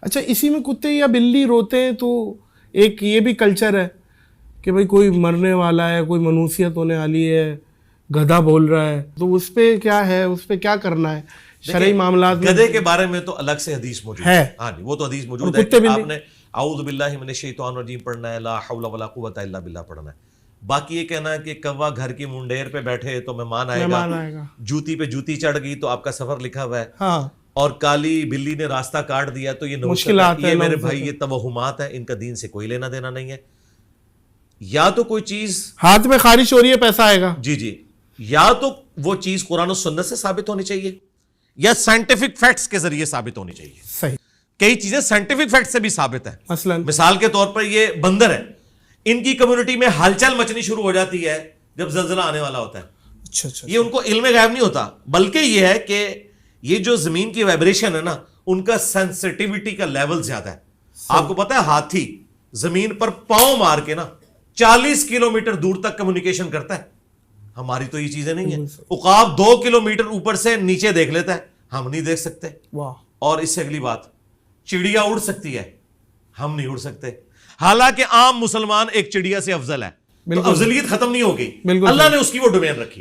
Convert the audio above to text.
اچھا اسی میں کتے یا بلی روتے ہیں تو ایک یہ بھی کلچر ہے کہ بھائی کوئی مرنے والا ہے, کوئی منوسیت ہونے والی ہے, گدھا بول رہا ہے, تو اس پہ کیا ہے, اس پہ کیا کرنا ہے شرعی معاملات میں؟ گدھے کے بارے میں تو الگ سے حدیث موجود ہے. ہاں جی, وہ تو حدیث موجود ہے کہ آپ نے اعوذ باللہ من الشیطان الرجیم پڑھنا ہے, لا حول ولا قوت الا باللہ پڑھنا ہے. باقی یہ کہنا ہے کہ کوا گھر کی منڈیر پہ بیٹھے تو مہمان آئے گا, جوتی پہ جوتی چڑھ گئی تو آپ کا سفر لکھا ہوا ہے, اور کالی بلی نے راستہ کاٹ دیا تو یہ مشکلات ہے. یہ میرے بھائی یہ توہمات ہیں, ان کا دین سے کوئی لینا دینا نہیں ہے. یا تو کوئی چیز ہاتھ میں خارش ہو رہی ہے پیسہ آئے گا, جی, یا تو وہ چیز قرآن و سنت سے ثابت ہونی چاہیے یا سائنٹیفک فیکٹس کے ذریعے ثابت ہونی چاہیے. صحیح, کئی چیزیں سائنٹیفک فیکٹ سے بھی ثابت ہیں. مثال کے طور پر یہ بندر ہے, ان کی کمیونٹی میں ہلچل مچنی شروع ہو جاتی ہے جب زلزلہ آنے والا ہوتا ہے. اچھا, یہ ان کو علم غیب نہیں ہوتا, بلکہ یہ ہے کہ یہ جو زمین کی وائبریشن ہے نا, ان کا سینسٹیوٹی کا لیول زیادہ ہے. آپ کو پتا ہے ہاتھی زمین پر پاؤں مار کے نا 40 کلومیٹر دور تک کمیونیکیشن کرتا ہے. ہماری تو یہ چیزیں نہیں ہیں. عقاب 2 کلومیٹر اوپر سے نیچے دیکھ لیتا ہے, ہم نہیں دیکھ سکتے. اور اس سے اگلی بات, چڑیا اڑ سکتی ہے, ہم نہیں اڑ سکتے. حالانکہ عام مسلمان ایک چڑیا سے افضل ہے, تو افضلیت ختم نہیں ہو گئی, اللہ نے اس کی وہ ڈومین رکھی.